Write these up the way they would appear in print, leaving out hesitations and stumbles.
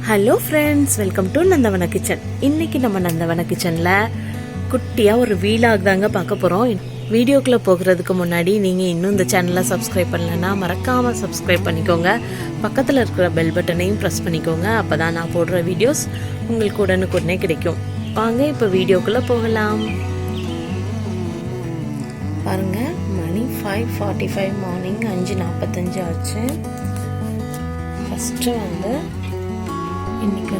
Hello friends, welcome to Nandavana kitchen. இன்றைக்கி நம்ம நந்தவன கிச்சனில் குட்டியாக ஒரு வீலாக் தாங்க பார்க்க போகிறோம். வீடியோக்குள்ளே போகிறதுக்கு முன்னாடி நீங்கள் இன்னும் இந்த சேனலை சப்ஸ்கிரைப் பண்ணலைன்னா மறக்காமல் சப்ஸ்கிரைப் பண்ணிக்கோங்க. பக்கத்தில் இருக்கிற பெல் பட்டனையும் ப்ரெஸ் பண்ணிக்கோங்க. அப்போ தான் நான் போடுற வீடியோஸ் உங்களுக்கு உடனுக்குடனே கிடைக்கும். வாங்க இப்போ வீடியோக்குள்ளே போகலாம். பாருங்கள், மணி 5:45 மார்னிங், 5:45 ஆச்சு. ஃபஸ்ட்டு இன்றைக்கி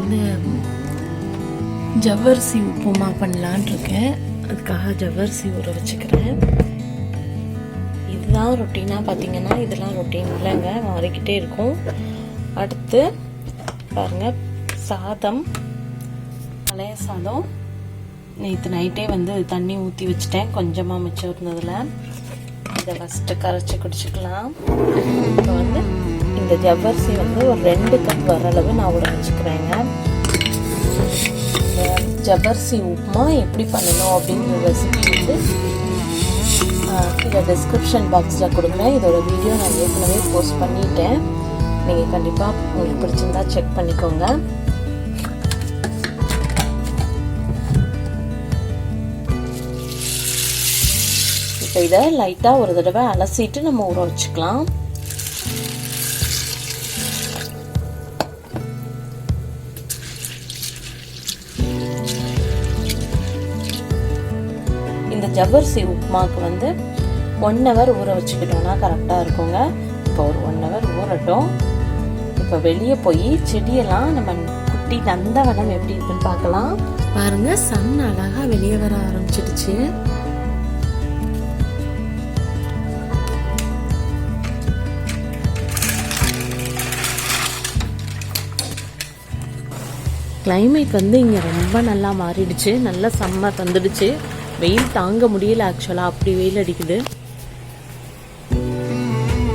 ஜவ்வரிசி உப்புமா பண்ணலான் இருக்கேன். அதுக்காக ஜவ்வரிசி ஊற வச்சுக்கிறேன். இதுதான் ரொட்டீனாக பார்த்தீங்கன்னா, இதெல்லாம் ரொட்டீன் இல்லைங்க, மாறிக்கிட்டே இருக்கும். அடுத்து பாருங்கள், சாதம், பழைய சாதம் நேற்று நைட்டே தண்ணி ஊற்றி வச்சுட்டேன். கொஞ்சமாக மிச்சம் இருந்ததில் இதை ஃபஸ்ட்டு கரைச்சி குடிச்சிக்கலாம். இப்போ இந்த ஜவ்வரிசி ஒரு 2 கப் வர அளவு நான் ஊற வச்சுக்கிறேங்க. இந்த ஜவ்வரிசி உப்புமா எப்படி பண்ணணும் அப்படிங்கிற ரெசிபி இதை டிஸ்கிரிப்ஷன் பாக்ஸில் கொடுக்குறேன். இதோட வீடியோ நான் ஏற்கனவே போஸ்ட் பண்ணிட்டேன். நீங்கள் கண்டிப்பாக உங்களுக்கு பிடிச்சிருந்தா செக் பண்ணிக்கோங்க. இப்போ இதை லைட்டாக ஒரு தடவை அலசிட்டு நம்ம ஊற வச்சுக்கலாம். இந்த ஜவ்வரிசி உப்புமாவுக்கு 1 ஹவர் ஊற வச்சுக்கிட்டோம்னா கரெக்டாக இருக்குங்க. இப்போ ஒரு 1 ஹவர் ஊறட்டும். இப்போ வெளியே போய் செடியெல்லாம் நம்ம குட்டி நந்தவனம் எப்படி இருக்குன்னு பார்க்கலாம். பாருங்க, சன் அழகாக வெளியே வர ஆரம்பிச்சிடுச்சு. கிளைமேட் இங்கே ரொம்ப நல்லா மாறிடுச்சு. நல்லா சம்மர் வந்துடுச்சு. வெயில் தாங்க முடியல, ஆக்சுவலாக அப்படி வெயில் அடிக்குது.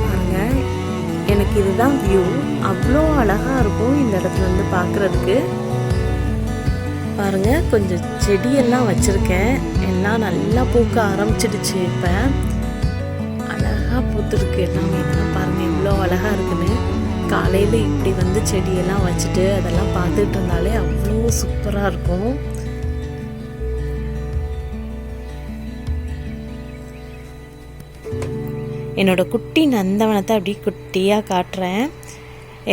பாருங்க, எனக்கு இதுதான் வியூ. அவ்வளோ அழகாக இருக்கும் இந்த இடத்துல பார்க்குறதுக்கு. பாருங்க, கொஞ்சம் செடியெல்லாம் வச்சுருக்கேன். எல்லாம் நல்லா பூக்க ஆரம்பிச்சிடுச்சு. இப்போ அழகாக பூத்துருக்கு எல்லாமே. இதெல்லாம் பாருங்கள் எவ்வளோ அழகாக இருக்குன்னு. காலையில் இப்படி செடியெல்லாம் வச்சுட்டு அதெல்லாம் பார்த்துட்டு இருந்தாலே அவ்வளோ சூப்பராக இருக்கும். என்னோட குட்டி நந்தவனத்தை அப்படி குட்டியாக காட்டுறேன்.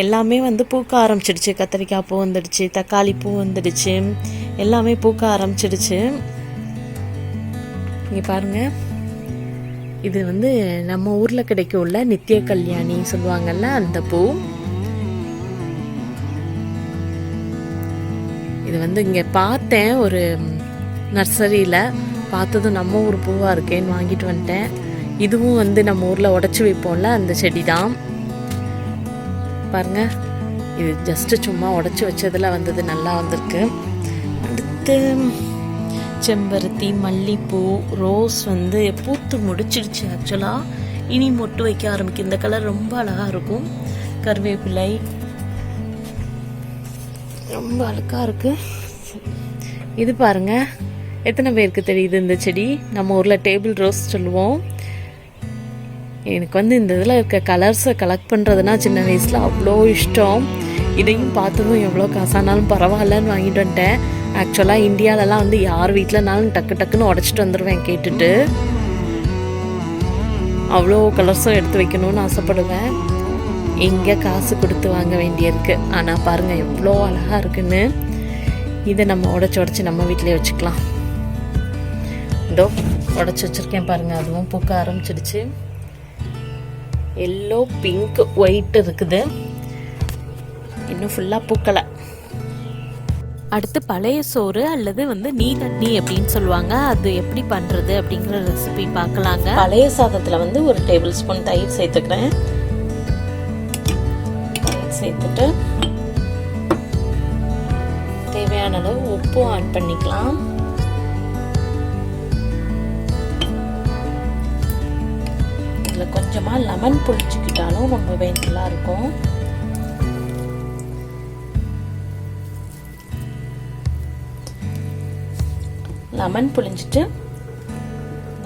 எல்லாமே பூக்க ஆரம்பிச்சிடுச்சு. கத்திரிக்காய் பூ வந்துடுச்சு, தக்காளி பூ வந்துடுச்சு, எல்லாமே பூக்க ஆரம்பிச்சிடுச்சு. இங்கே பாருங்கள், இது நம்ம ஊரில் கிடைக்கும்ல நித்திய கல்யாணி சொல்லுவாங்கல்ல, அந்த பூ. இது இங்கே பார்த்தேன், ஒரு நர்சரியில் பார்த்ததும் நம்ம ஊர் பூவாக இருக்கேன்னு வாங்கிட்டு வந்துட்டேன். இதுவும் நம்ம ஊரில் உடச்சி வைப்போம்ல, அந்த செடி தான். பாருங்கள், இது ஜஸ்ட்டு சும்மா உடச்சி வச்சதில் நல்லா வந்திருக்கு. அடுத்து செம்பருத்தி, மல்லிப்பூ, ரோஸ் பூத்து முடிச்சிடுச்சு. ஆக்சுவலாக இனி மொட்டு வைக்க ஆரம்பிக்கும். இந்த கலர் ரொம்ப அழகாக இருக்கும். கருவேப்பிலை ரொம்ப அழகாக இருக்குது. இது பாருங்கள், எத்தனை பேருக்கு தெரியுது இந்த செடி? நம்ம ஊரில் டேபிள் ரோஸ் சொல்லுவோம். எனக்கு இந்த இதில் இருக்க கலர்ஸை கலெக்ட் பண்ணுறதுனா சின்ன வயசில் அவ்வளோ இஷ்டம். இதையும் பார்த்ததும் எவ்வளோ காசானாலும் பரவாயில்லன்னு வாங்கிட்டு வந்துட்டேன். ஆக்சுவலாக இந்தியாவிலலாம் யார் வீட்டிலனாலும் டக்கு டக்குன்னு உடச்சிட்டு வந்துடுவேன் கேட்டுட்டு. அவ்வளோ கலர்ஸும் எடுத்து வைக்கணும்னு ஆசைப்படுவேன். எங்கே காசு கொடுத்து வாங்க வேண்டியிருக்கு. ஆனால் பாருங்கள் எவ்வளோ அழகாக இருக்குன்னு. இதை நம்ம உடச்சி நம்ம வீட்டிலே வச்சுக்கலாம். இதோ உடச்சி வச்சுருக்கேன் பாருங்கள், அதுவும் பூக்க ஆரம்பிச்சிடுச்சு. எல்லோ, பிங்க், ஒயிட் இருக்குது. இன்னும் ஃபுல்லாக பூக்கலை. அடுத்து பழைய சோறு அல்லது நீ தண்ணி அப்படின்னு சொல்லுவாங்க. அது எப்படி பண்ணுறது அப்படிங்கிற ரெசிபி பார்க்கலாங்க. பழைய சாதத்தில் ஒரு டேபிள் ஸ்பூன் தயிர் சேர்த்துக்கிறேன். தயிர் சேர்த்துட்டு தேவையான அளவு உப்பும் ஆட் பண்ணிக்கலாம். இதில் கொஞ்சமாக லெமன் புளிச்சுக்கிட்டாலும் ரொம்பவே நல்லா இருக்கும். லெமன் புளிஞ்சிட்டு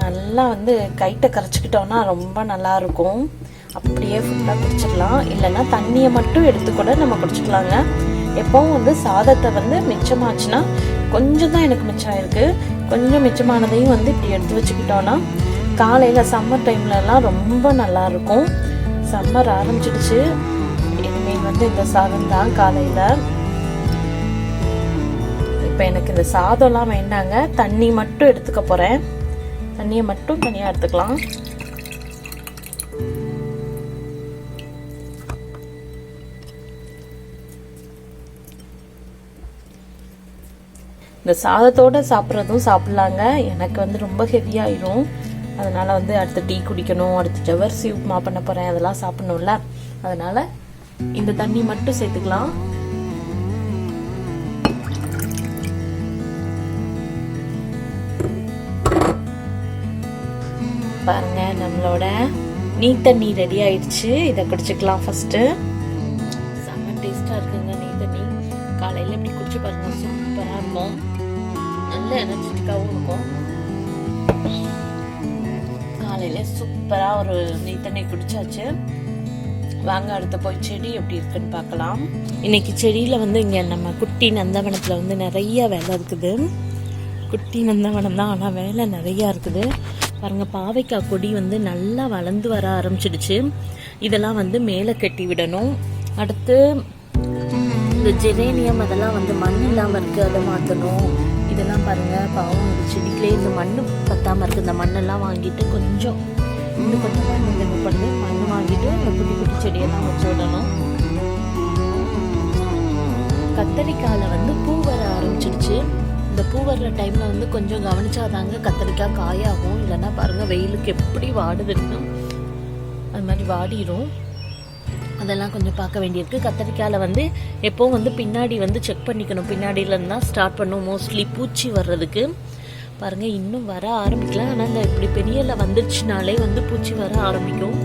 நல்லா கைட்டை கரைச்சிக்கிட்டோன்னா ரொம்ப நல்லாயிருக்கும். அப்படியே ஃபுல்லாக குடிச்சிடலாம். இல்லைன்னா தண்ணியை மட்டும் எடுத்து கூட நம்ம குடிச்சிக்கலாங்க. எப்பவும் வந்து சாதத்தை வந்து மிச்சமாச்சுன்னா கொஞ்சம் தான் எனக்கு மிச்சம் ஆயிருக்கு. கொஞ்சம் மிச்சமானதையும் வந்து இப்படி எடுத்து வச்சுக்கிட்டோன்னா காலையில் சம்மர் டைம்லலாம் ரொம்ப நல்லா இருக்கும். சம்மர் ஆரம்பிச்சிடுச்சு. இனிமேல் வந்து இந்த சாதம் தான் காலையில். இப்போ எனக்கு இந்த சாதம்லாம் வேண்டாங்க, தண்ணி மட்டும் எடுத்துக்க போகிறேன். தண்ணியை மட்டும் தனியாக எடுத்துக்கலாம். இந்த சாதத்தோடு சாப்பிட்றதும் சாப்பிட்லாங்க. எனக்கு வந்து ரொம்ப ஹெவியாயிரும். அதனால் வந்து அடுத்து டீ குடிக்கணும், அடுத்து ஜவ்வரிசி உப்புமா பண்ண போகிறேன், அதெல்லாம் சாப்பிட்ணும்ல. அதனால் இந்த தண்ணி மட்டும் சேர்த்துக்கலாம். பாருங்க, நம்மளோட நீர் தண்ணி ரெடி ஆயிடுச்சு. இதை குடிச்சுக்கலாம். ஃபர்ஸ்ட் செம்ம டேஸ்டா இருக்குங்க நீர் தண்ணி. காலையில இப்படி குடிச்சு பாருங்க, சூப்பரா இருக்கும். நல்ல எனர்ஜெட்டிக்காவும் இருக்கும். காலையில சூப்பரா ஒரு நீர் தண்ணி குடிச்சாச்சு. வாங்க அடுத்து போய் செடி எப்படி இருக்குன்னு பார்க்கலாம். இன்னைக்கு செடியில வந்து இங்க நம்ம குட்டி நந்தவனத்துல வந்து நிறைய வேலை இருக்குது. குட்டி நந்தவனம் தான், ஆனா வேலை நிறைய இருக்குது. பாருங்க, பாவைக்காய் கொடி வந்து நல்லா வளர்ந்து வர ஆரம்பிச்சிடுச்சு. இதெல்லாம் வந்து மேலே கட்டி விடணும். அடுத்து இந்த ஜெரேனியம் அதெல்லாம் வந்து மண் இல்லாமல் இருக்கு, அதை மாற்றணும். இதெல்லாம் பாருங்க, பாவம் இந்த செடிகளே இந்த மண் பத்தாமல் இருக்கு. இந்த மண்ணெல்லாம் வாங்கிட்டு கொஞ்சம் இன்னும் கொஞ்சம் மண் தேவைப்படுது. மண் வாங்கிட்டு இந்த குட்டி குட்டி செடியெல்லாம் வச்சு விடணும். கத்தரிக்காயில் வந்து பூ வர ஆரம்பிச்சிடுச்சு. இந்த பூ வர்ற டைமில் வந்து கொஞ்சம் கவனிச்சாதாங்க கத்தரிக்காய் காயாகும். இல்லைன்னா பாருங்கள் வெயிலுக்கு எப்படி வாடுதுன்னு அது மாதிரி வாடிடும். அதெல்லாம் கொஞ்சம் பார்க்க வேண்டியிருக்கு. கத்தரிக்காயில் வந்து எப்போவும் வந்து பின்னாடி வந்து செக் பண்ணிக்கணும். பின்னாடியிலேருந்து தான் ஸ்டார்ட் பண்ணும் மோஸ்ட்லி பூச்சி வர்றதுக்கு. பாருங்கள், இன்னும் வர ஆரம்பிக்கல. ஆனால் இந்த இப்படி பெரியல வந்துருச்சுனாலே வந்து பூச்சி வர ஆரம்பிக்கும்.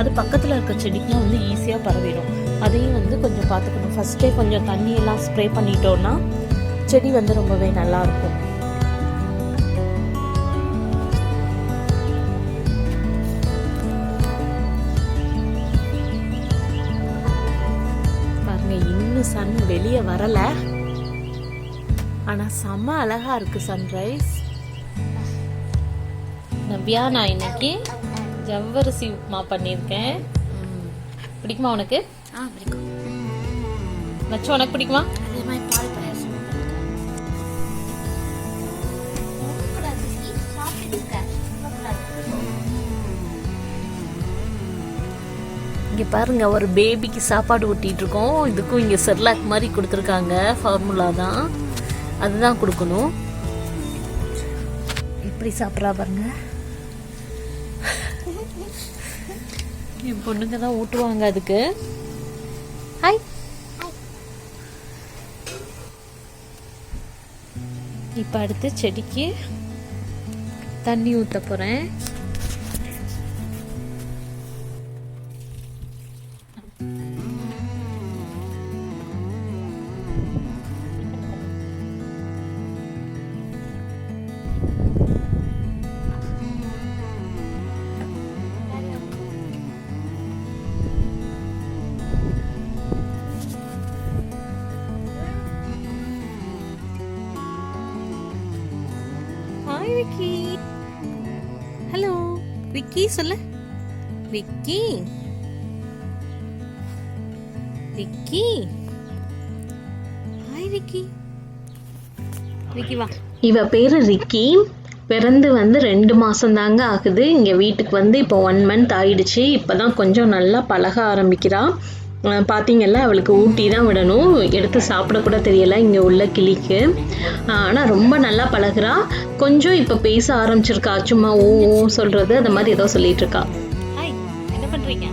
அது பக்கத்தில் இருக்க செடிக்கெலாம் வந்து ஈஸியாக பரவிடும். அதையும் வந்து கொஞ்சம் பார்த்துக்கணும். ஃபஸ்ட்டே கொஞ்சம் தண்ணியெல்லாம் ஸ்ப்ரே பண்ணிட்டோன்னா செடி வந்து ரொம்பவே நல்லா இருக்கும். பாருங்க, இன்னும் சன் வெளியே வரல, ஆனா செம்ம அழகா இருக்கு சன்ரைஸ். நவ்யா, நான் இன்னைக்கு ஜவ்வரிசி உப்புமா பண்ணியிருக்கேன். பிடிக்குமா உனக்கு? பிடிக்கும். மச்சு, உனக்கு பிடிக்குமா? இங்கே பாருங்க, ஒரு பேபிக்கு சாப்பாடு ஊட்டிட்டு இருக்கோம். இதுக்கும் இங்கே செர்லாக் மாதிரி கொடுத்துருக்காங்க. ஃபார்முலா தான், அதுதான் கொடுக்கணும். எப்படி சாப்பிட்றா பாருங்க. என் பொண்ணுங்க தான் ஊட்டுவாங்க அதுக்கு. ஹாய். இப்போ அடுத்து செடிக்கு தண்ணி ஊற்ற போகிறேன். விக்கி, ஹலோ விக்கி, சொல்லு விக்கி. விக்கி, ஹாய் விக்கி. விக்கி வா. இவ பேரு ரிக்கி. பிறந்து வந்து 2 மாசம் தாங்க ஆகுது. இங்க வீட்டுக்கு வந்து இப்போ 1 மந்த் ஆயிடுச்சு. இப்பதான் கொஞ்சம் நல்லா பழக ஆரம்பிக்கிறா. பார்த்தீங்கல்ல, அவளுக்கு ஊட்டி தான் விடணும். எடுத்து சாப்பிட கூட தெரியல இங்கே உள்ள கிளிக்கு. ஆனால் ரொம்ப நல்லா பழகுறா. கொஞ்சம் இப்போ பேச ஆரம்பிச்சிருக்கா. சும்மா ஓ சொல்கிறது அந்த மாதிரி ஏதோ சொல்லிட்டு இருக்கா. ஹாய், என்ன பண்ணுறீங்க?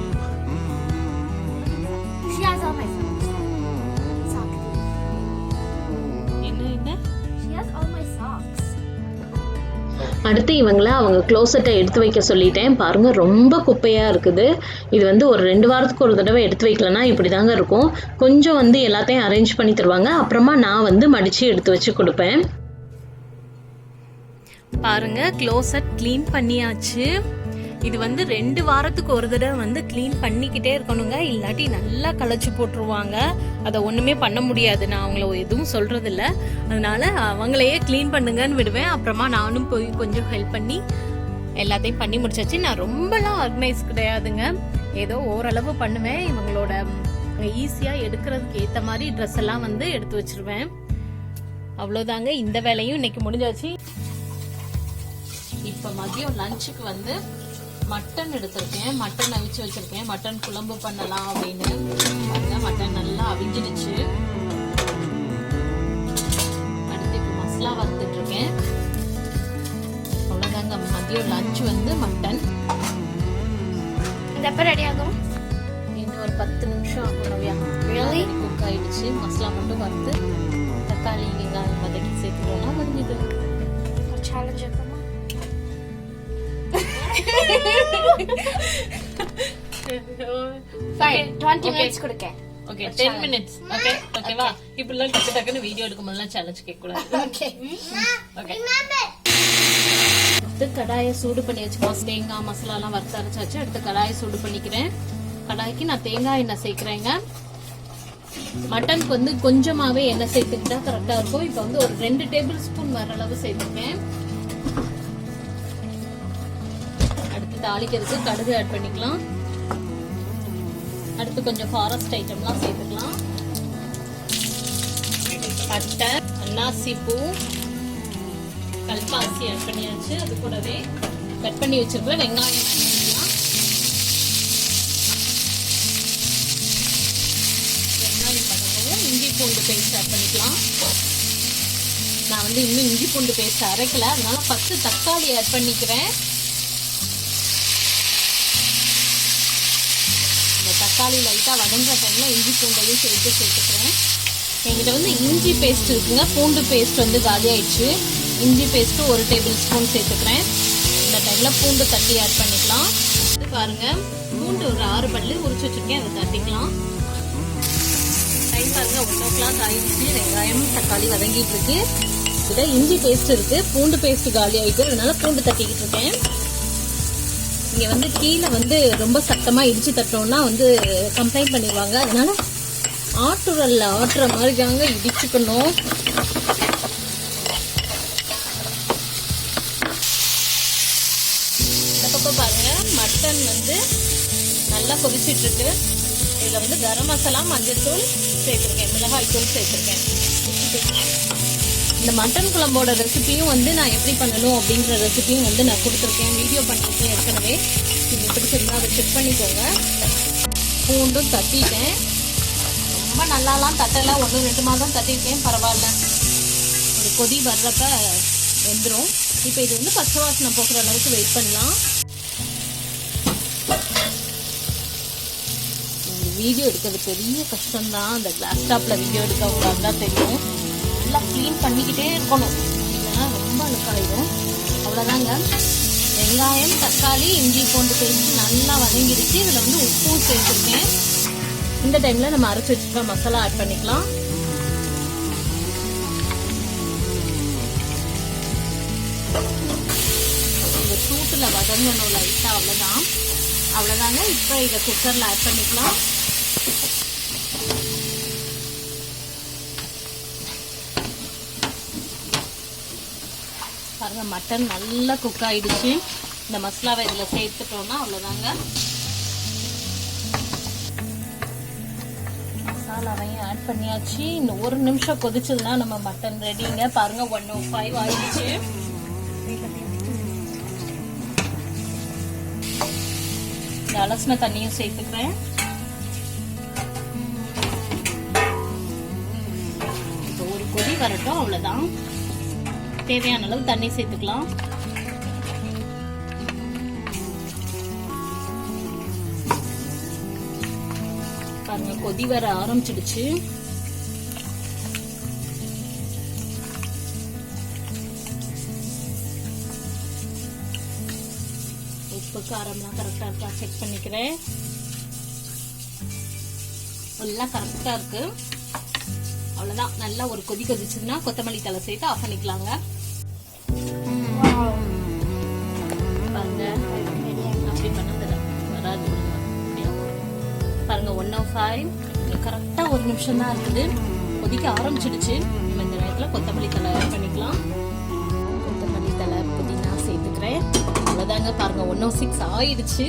அடுத்து இவங்களை அவங்க க்ளோசெட்டை எடுத்து வைக்க சொல்லிட்டேன். பாருங்க, ரொம்ப குப்பையாக இருக்குது. இது வந்து ஒரு 2 வாரத்துக்கு ஒரு தடவை எடுத்து வைக்கலன்னா இப்படி தாங்க இருக்கும். கொஞ்சம் வந்து எல்லாத்தையும் அரேஞ்ச் பண்ணி தருவாங்க. அப்புறமா நான் வந்து மடித்து எடுத்து வச்சு கொடுப்பேன். பாருங்க, க்ளோசெட் க்ளீன் பண்ணியாச்சு. இது வந்து 2 வாரத்துக்கு ஒரு தடவை வந்து க்ளீன் பண்ணிக்கிட்டே இருக்கணுங்க, இல்லாட்டி நல்லா களைச்சு போட்டுருவாங்க. அதை ஒண்ணுமே பண்ண முடியாது. நான் அவங்கள எதுவும் சொல்றது இல்ல, அதனால அவங்களையே க்ளீன் பண்ணுங்கன்னு விடுவேன். அப்புறமா நானும் போய் கொஞ்சம் ஹெல்ப் பண்ணி எல்லாத்தையும் பண்ணி முடிச்சாச்சு. நான் ரொம்பலாம் ஆர்கனைஸ் கிடையாதுங்க, ஏதோ ஓரளவு பண்ணுவேன். இவங்களோட ஈஸியா எடுக்கிறதுக்கு ஏத்த மாதிரி ட்ரெஸ் எல்லாம் வந்து எடுத்து வச்சிருவேன். அவ்வளவுதாங்க, இந்த வேலையும் இன்னைக்கு முடிஞ்சாச்சு. இப்ப மதியம் லஞ்சுக்கு வந்து மட்டன் எடுத்திருக்கேன். மட்டன் அவிச்சு வச்சிருக்கேன். மட்டன் குழம்பு பண்ணலாம் அப்படின்னு. மட்டன் நல்லா அவிஞ்சிடுச்சு. அடுத்து இப்ப மசாலா வறுத்துட்டு இருக்கேன். அவ்வளவுதாங்க, மதியம் லஞ்ச் வந்து மட்டன். எப்ப ரெடி ஆகும்? இன்னும் ஒரு 10 நிமிஷம் ஆகும். குக் ஆயிடுச்சு. மசாலா மட்டும் வறுத்து தக்காளி வெங்காயம் வதக்கி சேர்த்துட்டோம்னா முடிஞ்சது. ஒரு சேலஞ்ச் இருக்குமா? Fine, 20 minutes கொடுக்க. Okay, 10 minutes. Okay, okay வா. இப்பெல்லாம் டக்குன்னு வீடியோ எடுக்கும்போதெல்லாம் சேலஞ்ச் கேட்க கூடாது. Okay. Okay. அடுத்து கடாயை சூடு பண்ணி வச்சுக்கோம். தேங்காய் மசாலா எல்லாம் வறுத்து அரைச்சாச்சு. அடுத்து கடாயை சூடு பண்ணிக்கிறேன். கடாய்க்கு நான் தேங்காய் எண்ணெய் சேர்க்கிறேங்க. மட்டனுக்கு வந்து கொஞ்சமாவே எண்ணெய் சேர்த்துக்கிட்டா கரெக்டா இருக்கும். இப்ப வந்து ஒரு 2 டேபிள் ஸ்பூன் வர அளவு சேர்த்துக்கேன். அடுத்து தாளிக்கிறதுக்கு கடுகு ஆட் பண்ணிக்கலாம். அடுத்து கொஞ்சம் ஃபாரஸ்ட் ஐட்டம்லாம் சேர்த்துக்கலாம். பட்டை, அன்னாசி பூ, கல்பாசி ஆட் பண்ணியாச்சு. அது கூடவே கட் பண்ணி வச்சிருக்க வெங்காயம் ஆட் பண்ணிக்கலாம். வெங்காயம் பண்ணவும் இஞ்சி பூண்டு பேஸ்ட் ஆட் பண்ணிக்கலாம். நான் வந்து இன்னும் இஞ்சி பூண்டு பேஸ்ட் அரைக்கல, அதனால ஃபர்ஸ்ட் தக்காளி ஆட் பண்ணிக்கிறேன். இந்த தக்காளி லைட்டா வதங்குற டைம்ல இஞ்சி பூண்டையும் சேர்த்துக்கிறேன். என்கிட்ட வந்து இஞ்சி பேஸ்ட் இருக்குங்க, பூண்டு பேஸ்ட் வந்து காலி ஆயிடுச்சு. இஞ்சி பேஸ்ட் 1 டேபிள் ஸ்பூன் சேர்த்துக்கிறேன். இந்த டைம்ல பூண்டு தட்டி ஆட் பண்ணிக்கலாம். இது பாருங்க, பூண்டு ஒரு 6 பல்லு உரிச்சு வச்சிருக்கேன், அதை தட்டிக்கலாம். டைம் பாருங்க 1:00 ஆயிடுச்சு. வெங்காயம் தக்காளி வதங்கிட்டு இருக்கு. இதுல இஞ்சி பேஸ்ட் இருக்கு, பூண்டு பேஸ்ட் காலி ஆயிட்டு, அதனால பூண்டு தட்டிக்கிட்டு இருக்கேன். இங்க வந்து கீழே வந்து ரொம்ப சத்தமா இடிச்சு தட்டோம்னா வந்து கம்ப்ளைண்ட் பண்ணிடுவாங்க, அதனால ஆட்டுரல்ல ஆட்டுற மாதிரி தாங்க இடிச்சுக்கணும். இந்த பக்கம் பாருங்க, மட்டன் வந்து நல்லா கொதிச்சிட்டு இருக்கு. இதுல வந்து கரம் மசாலா, மஞ்சள் தூள் சேர்த்திருக்கேன், மிளகாய் தூள் சேர்த்திருக்கேன். இந்த மட்டன் குழம்போட ரெசிபியும் வந்து நான் எப்படி பண்ணணும் அப்படிங்கிற ரெசிபியும் வந்து நான் கொடுத்துருக்கேன், வீடியோ பண்ணிருக்கேன் ஏற்கனவே. நீங்க பிடிச்சிருந்தா அதை செக் பண்ணிக்கோங்க. பூண்டும் தட்டிட்டேன். ரொம்ப நல்லாலாம் தட்டலை, 1-2 மாதம் தட்டிருக்கேன், பரவாயில்ல. ஒரு கொதி வர்றப்ப வெந்துடும். இப்போ இது வந்து பச்சை வாசனை போக்குற அளவுக்கு வெயிட் பண்ணலாம். வீடியோ எடுக்கிறது பெரிய கஷ்டம்தான். அந்த கிளாஸ் டாப்ல வீடியோ எடுக்கவங்க தான் தெரியும். நல்லா க்ளீன் பண்ணிக்கிட்டே இருக்கணும், இல்லைன்னா ரொம்ப அழுக்காயிடும். அவ்வளோதாங்க. வெங்காயம், தக்காளி, இஞ்சி பூண்டு பேஸ்ட் நல்லா வதங்கிடுச்சு. இதில் வந்து உப்பும் சேர்த்துருக்கேன். இந்த டைம்ல நம்ம அரைச்சு வச்சுக்க மசாலா ஆட் பண்ணிக்கலாம். இந்த சூட்டுல வதங்கணும் லைட்டா, அவ்வளவுதாங்க. இப்ப இதை குக்கர்ல ஆட் பண்ணிக்கலாம். பாருங்க, மட்டன் நல்லா குக் ஆயிடுச்சு. இந்த மசாலாவை இதுல சேர்த்துட்டோம்னா அவ்வளவுதாங்க. மசாலாவையும் ஆட் பண்ணியாச்சு. இன்னும் 1 நிமிஷம் கொதிச்சதுன்னா நம்ம மட்டன் ரெடிங்க. பாருங்க 1:05 ஆயிடுச்சு. இந்த அலசின தண்ணியும் சேர்த்துக்கிறேன். இப்போ ஒரு கொதி வரட்டும், அவ்வளவுதான். தேவையான அளவு தண்ணி சேர்த்துக்கலாம். பாருங்க, கொதி வர ஆரம்பிச்சிடுச்சு. உப்பு காரம்லாம் கரெக்டா இருக்கா செக் பண்ணிக்கிறேன். எல்லாம் கரெக்டா இருக்கு. அவ்வளவுதான். நல்லா ஒரு கொதி கொதிச்சதுன்னா கொத்தமல்லி தலை சேர்த்து ஆஃப் பண்ணிக்கலாங்க. பாருங்க, 5 கரெக்டா 1 நிமிஷம் தான் இருக்குது. கொதிக்க ஆரம்பிச்சிடுச்சு. நம்ம இந்த நேரத்துல கொத்தமல்லி தழை ஆட் பண்ணிக்கலாம். கொத்தமல்லி தழை புதினா சேர்த்துக்கிறேன். அவ்வளவுதாங்க, பாருங்க 106 ஆயிடுச்சு.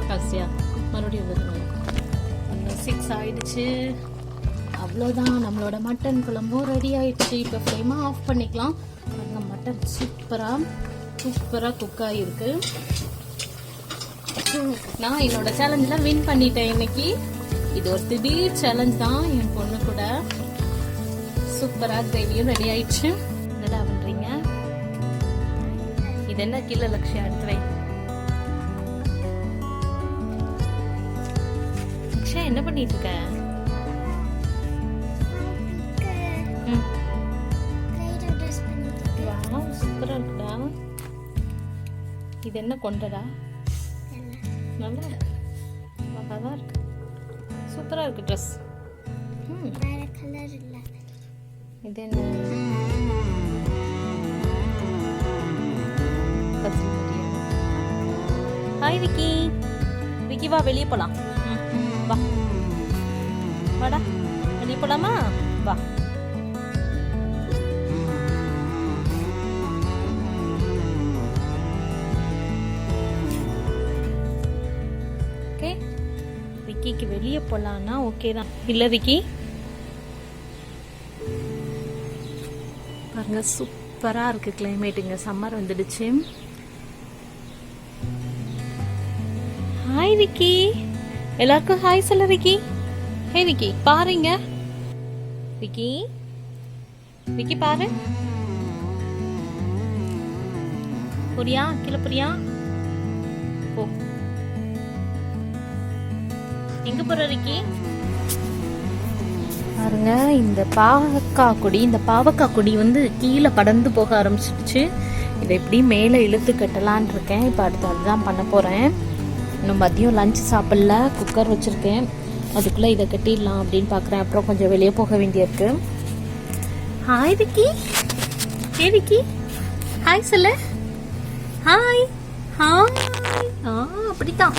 கடைசியா மறுபடியும் 106 ஆயிடுச்சு. அவ்வளோதான், நம்மளோட மட்டன் குழம்பும் ரெடி ஆயிடுச்சு. இப்போ ஃப்ளேமை ஆஃப் பண்ணிக்கலாம். பாருங்க மட்டன் சூப்பரா குக் ஆகிருக்கு. நான் என்னோட சேலஞ்சில் வின் பண்ணிட்டேன் இன்னைக்கு. இது ஒரு திடீர் சேலஞ்ச் தான் என் பொண்ணு கூட. சூப்பரா கிரேவியும் ரெடி ஆயிடுச்சு. என்னடா பண்றீங்க? இது என்ன கீழே லட்சியம் எடுத்து வை. லட்சியம் என்ன பண்ணிட்டு இருக்க? சூப்பரா இருக்குடா. இது என்ன கொண்டடா? நல்லா இருக்கு, நல்லாதான் இருக்கு, சூப்பரா இருக்கு ட்ரெஸ். வேற கலர் இல்ல. இது என்ன? ஹாய் விக்கி. விக்கி வா, வெளியே போலாம். வா வாடா, வெளியே போலாமா? வா. விக்கிக்கு வெளியே போலான்னா ஓகே தான் இல்ல விக்கி? பாருங்க சூப்பரா இருக்கு கிளைமேட். இங்க சம்மர் வந்துடுச்சு. ஹாய் விக்கி, எல்லாருக்கும் ஹாய் சொல்ல விக்கி. ஹே விக்கி பாருங்க. விக்கி விக்கி பாரு. புரியா? கீழே புரியா? போ. எங்க போற விக்கி? பாருங்க இந்த பாவக்காய் கொடி வந்து கீழே படர்ந்து போக ஆரம்பிச்சிடுச்சு. இதை எப்படி மேலே இழுத்து கட்டலான் இருக்கேன். இப்போ அடுத்து அதுதான் பண்ண போறேன். இன்னும் மதியம் லஞ்ச் சாப்பிடல, குக்கர் வச்சிருக்கேன். அதுக்குள்ள இதை கட்டிடலாம் அப்படின்னு பாக்குறேன். அப்புறம் கொஞ்சம் வெளியே போக வேண்டியிருக்கு. ஹாய் விக்கி. ஹே விக்கி ஹாய் சொல்லு. Hi hi. அப்படித்தான்.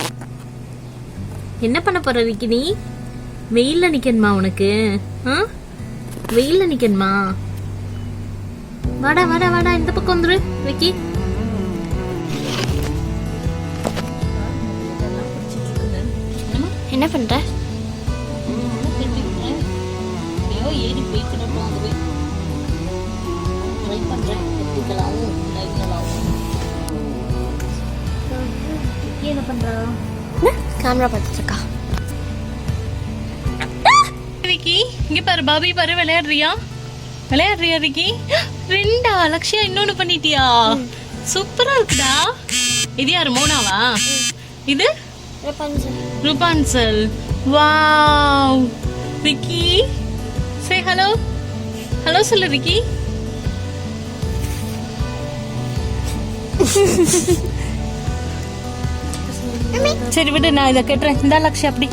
என்ன பண்ண போற விக்கி? நீ வெயில்ல நிக்கணுமா உனக்கு? வெயில்ல நிக்கணுமா? வாடா வாடா வாடா, இந்த பக்கம் வந்துரு விக்கி. என்ன பண்ற? ஏறி போய்க்கணும். ட்ரை பண்றேன். என்ன பண்றா? கேமரா பார்த்துட்டு இருக்கா. விக்கி இங்க பாரு, பாபி பாரு. விளையாடுறியா விக்கி? 2 லட்சியா இன்னொன்னு பண்ணிட்டியா? சூப்பரா இருக்குடா. இது யாரு? மோனாவா? இது Rupanshal. Wow Vicky, say hello. Hello சொல்லு விக்கி. சரி விடு, நான் இதை கேட்டுறேன். இந்த லட்சியம் அப்படி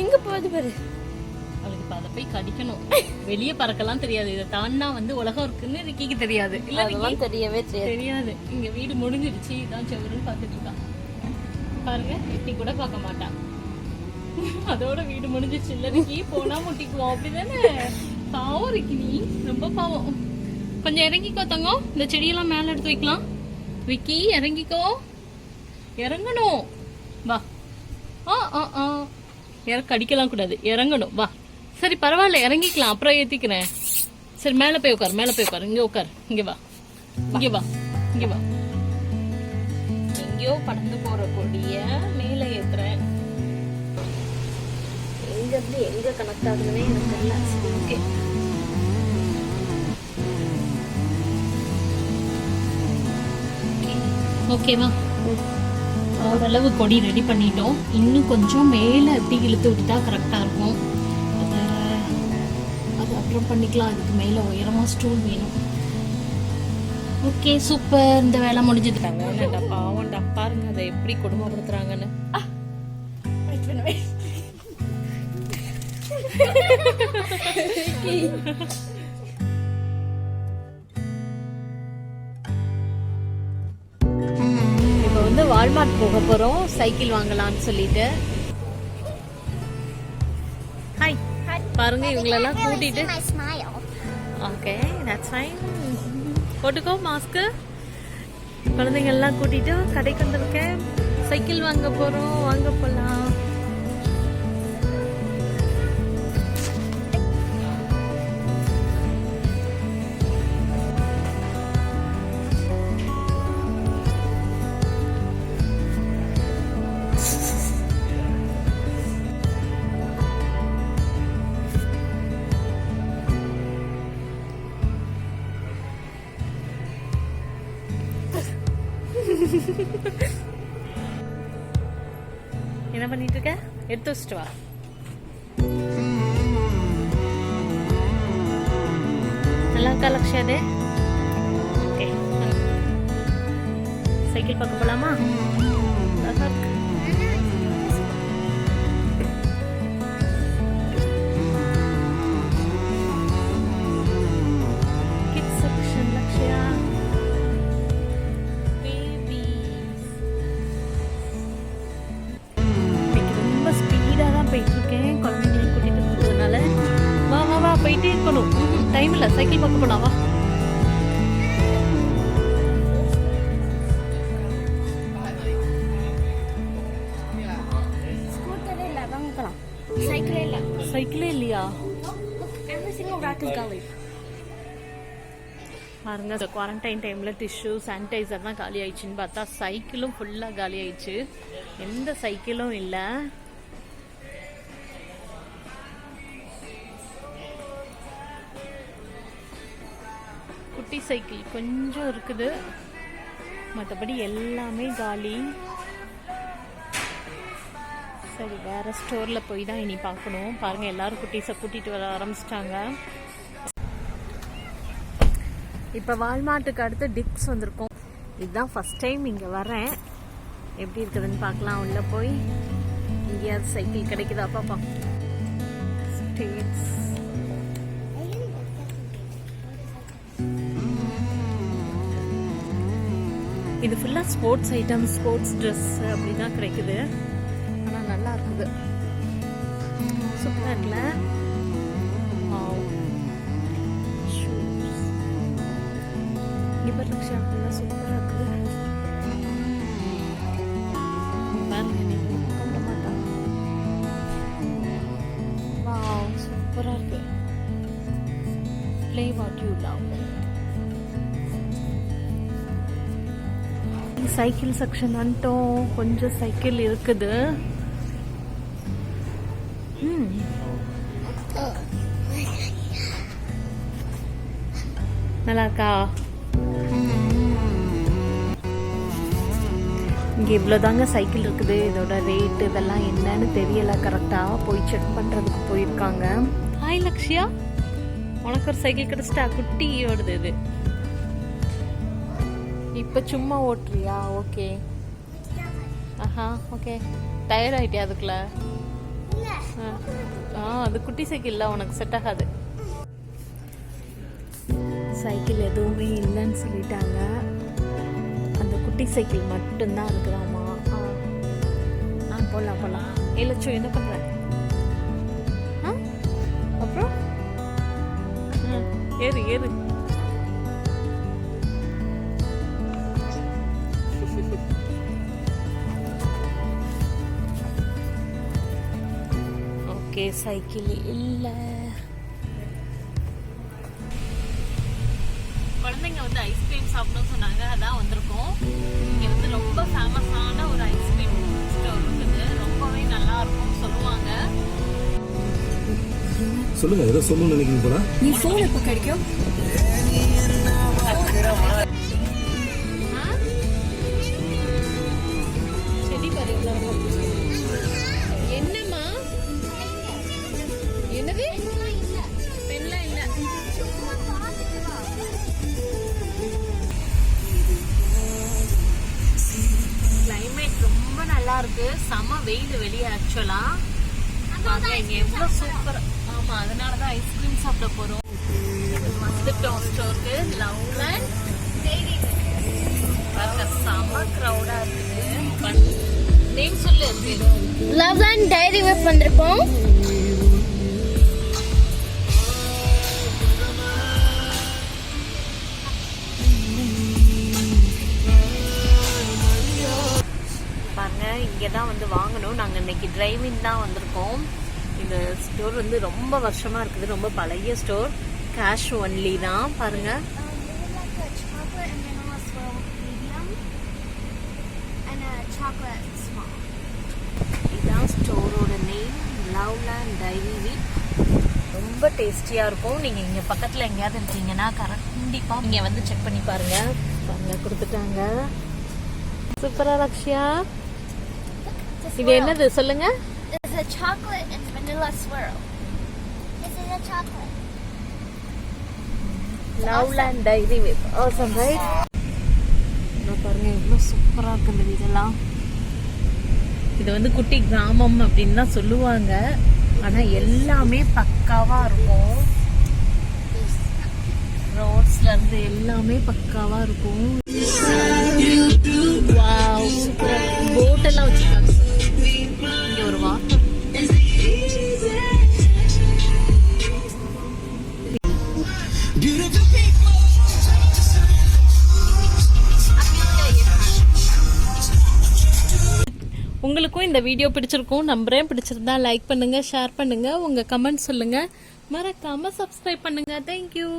எங்க போகுது பாரு. அவளுக்கு அதை போய் கடிக்கணும். வெளியே பறக்கலாம் தெரியாது. இதை தாண்டா வந்து உலகம் இருக்குன்னு ரிக்கிக்கு தெரியாது. இல்ல தெரியவே தெரியாது. இங்க வீடு முடிஞ்சிருச்சு, இதான் செவருன்னு பாத்துட்டு இருக்கான். பாருங்க, எட்டி கூட பார்க்க மாட்டான். அதோட வீடு முடிஞ்சிருச்சு. இல்ல ரிக்கி, போனா முட்டிக்குவோம். அப்படிதானே? பாவம் ரிக்கி, நீ ரொம்ப பாவம். கொஞ்சம் இறங்கிக்கோ தங்கம். இந்த செடியெல்லாம் மேல எடுத்து வைக்கலாம். விக்கி இறங்கிக்கோ. இறங்கணும். வா. கடிக்கலாம் கூடாது, இறங்கணும். வா. சரி பரவாயில்ல, இறங்கிக்கலாம், அப்புறம் ஏத்திக்கிறேன். சரி மேல போய் உட்கார், மேல போய் உட்கார். இங்க உட்கார். இங்க வா, இங்க வா, இங்க வா. எங்கயோ பறந்து போற கொடிய மேல ஏத்துறேன். எங்க இருந்து எங்க கனெக்ட் ஆகுதுன்னே எனக்கு தெரியல. சரி ஓகே. ஓகேவா? ஓரளவு கொடி ரெடி பண்ணிட்டோம். இன்னும் கொஞ்சம் மேலே எப்படி இழுத்து விட்டுட்டா கரெக்டாக இருக்கும். அது அப்புறம் பண்ணிக்கலாம். அதுக்கு மேலே உயரமாக ஸ்டூல் வேணும். ஓகே சூப்பர், இந்த வேலை முடிஞ்சது. வேணாண்டா பாவம்டா, பாருங்க அதை எப்படி கொடுமைப்படுத்துறாங்கன்னு. இப்போ வந்து வால்மார்ட் போக போறோம் சைக்கிள் வாங்கலாம்னு சொல்லிட்டு. ஹாய் பாருங்க இவங்களெல்லாம் கூட்டிட்டு. Okay that's fine. போட்டுக்கோ மாஸ்க்கு. குழந்தைங்க எல்லாம் கூட்டிட்டு கடைக்கு வந்திருக்கேன். சைக்கிள் வாங்க போறோம், வாங்க போலாம். என்ன பண்ணிட்டு இருக்க? எடுத்து வச்சுட்டு வா. நல்லா இருக்கா லக்ஷாதே? ஓகே சைக்கிள் பார்க்க போலாமா? Kids section Lakshya. போயிட்டு இருக்கேன் குழந்தைங்களையும் கூட்டிட்டு போறதுனால. வா வா வா போயிட்டே இருக்கணும். டைம் இல்லை, சைக்கிள் பார்க்க போலாம் வா. சைக்கிளே இல்லையா? பாருங்க குவாரண்டைன் டைம்ல டிஷ்யூ சானிடைசர் தான் காலி ஆயிடுச்சுன்னு பார்த்தா சைக்கிளும் ஃபுல்லா காலி ஆயிடுச்சு. எந்த சைக்கிளும் இல்லை. குட்டி சைக்கிள் கொஞ்சம் இருக்குது, மற்றபடி எல்லாமே காலி. சரி வேற ஸ்டோர்ல போய் தான் இனி பார்க்கணும். பாருங்க எல்லாரும் குட்டீஸை கூட்டிட்டு வர ஆரம்பிச்சிட்டாங்க. இப்போ வால்மார்ட்டுக்கு அடுத்து டிக்ஸ் வந்திருக்கோம். இதுதான் ஃபர்ஸ்ட் டைம் இங்கே வரேன். எப்படி இருக்குதுன்னு பார்க்கலாம். உள்ள போய் எங்கேயாவது சைக்கிள் கிடைக்குதா பாப்பா. ஸ்டேட்ஸ் இது ஃபுல்லாக ஸ்போர்ட்ஸ் ஐட்டம், ஸ்போர்ட்ஸ் ட்ரெஸ் அப்படிதான் கிடைக்குது. ஆனால் நல்லா இருக்குது, சூப்பராக இருக்குல்ல. இப்போ லக்ஷா ஃபுல்லாக சூப்பராக இருக்குது. வாவ் சூப்பராக இருக்கு. Play what you love. Cycle section வந்துட்டோம். கொஞ்சம் சைக்கிள் இருக்குது. நல்லா இருக்கா? இங்கே இவ்வளோதாங்க சைக்கிள் இருக்குது. இதோட ரேட் இதெல்லாம் என்னன்னு தெரியல. கரெக்டாக போய் செக் பண்ணுறதுக்கு போயிருக்காங்க. ஹாய் லக்ஷயா, உனக்கு ஒரு சைக்கிள் கிடச்சிட்டா? குட்டி ஓடுது இது. இப்போ சும்மா ஓட்டுறியா? ஓகே. ஆஹா ஓகே. டயர்ட் ஆகிட்டியா அதுக்குள்ள? அது குட்டி சைக்கிளில் உனக்கு செட் ஆகாது. சைக்கிள் எதுவுமே இல்லைன்னு சொல்லிட்டாங்க. அந்த குட்டி சைக்கிள் மட்டும்தான் இருக்குதாமா. போகலாம் போகலாம். லட்சம் என்ன பண்ணுற? அப்புறம் ஏறு ஏறு. ஓகே சைக்கிள் இல்லை. குழந்தைங்க வந்து ஐஸ்கிரீம் சாப்பிடணும்னு சொன்னாங்க, அதான் வந்திருக்கோம். இங்கே வந்து ரொம்ப ஃபேமஸான ஒரு ஐஸ்கிரீம் ஸ்டோர் இருக்குது. ரொம்பவே நல்லா இருக்கும் சொல்லுவாங்க. சொல்லுங்க, ஏதோ சொல்லணும்னு நினைக்கிறீங்க போல. நீ ஃபோன் எப்போ கிடைக்கும்? செடி பாரு. என்னம்மா? என்னது? பெண்லாம் இல்லை. இருக்கு. செம வெயில் வெளியே ஆக்சுவலா. இங்க எவ்வளவு சூப்பர். ஆமா, அதனாலதான் ஐஸ்கிரீம் சாப்பிட போறோம். மஸ்ட் ஸ்டோருக்கு லவ்லேண்ட் செம கிரௌடா இருக்குது. நேம் சொல்லு. லவ்லேண்ட் டைரி வெப் வந்திருக்கோம். பாருங்க, இங்கதான் வந்து வாங்கணும். நாங்க இன்னைக்கு டிரைவிங் தான் வந்திருக்கோம். இந்த ஸ்டோர் வந்து ரொம்ப வருஷமா இருக்குது. ரொம்ப பழைய ஸ்டோர். கேஷ் ஒன்லி தான். பாருங்க, இதான் ஸ்டோரோட நேம், லவ்லேண்ட் டைரி வீக். ரொம்ப டேஸ்டியா இருக்கும். நீங்க இங்க பக்கத்துல எங்கேயாவது இருக்கீங்கன்னா கண்டிப்பா நீங்க வந்து செக் பண்ணி பாருங்க. பாருங்க, கொடுத்துட்டாங்க. சூப்பரா லக்ஷ்யா. இது என்னது சொல்லுங்க. This is a chocolate and vanilla swirl. This is a chocolate. Lowland Dairy Whip. Awesome, right? பாருங்க, எவ்வளவு சூப்பரா இருக்கு இந்த இதெல்லாம். இது வந்து குட்டி கிராமம் அப்படின்னு தான் சொல்லுவாங்க. ஆனா எல்லாமே பக்காவா இருக்கும். ரோட்ஸ்ல இருந்து எல்லாமே பக்காவா இருக்கும். வாவ், சூப்பரா. போட் எல்லாம் வச்சிருக்காங்க. இங்க ஒரு வாட்டர். உங்களுக்கும் இந்த வீடியோ பிடிச்சிருக்கும் நம்புறேன். பிடிச்சிருந்தா லைக் பண்ணுங்க, ஷேர் பண்ணுங்க, உங்க கமெண்ட் சொல்லுங்க, மறக்காம சப்ஸ்கிரைப் பண்ணுங்க. தேங்க்யூ.